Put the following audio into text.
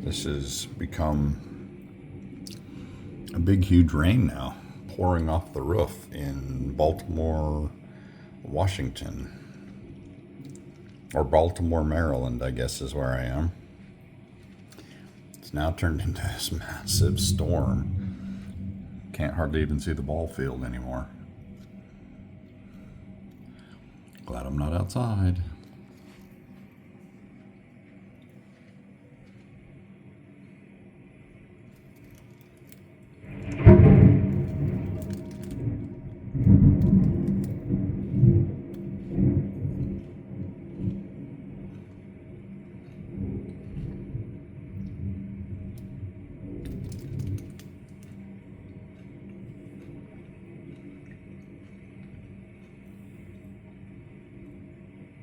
This has become a big, huge rain now, pouring off the roof in Baltimore, Washington, or Baltimore, Maryland, I guess is where I am. It's now turned into this massive storm. Can't hardly even see the ball field anymore. Glad I'm not outside.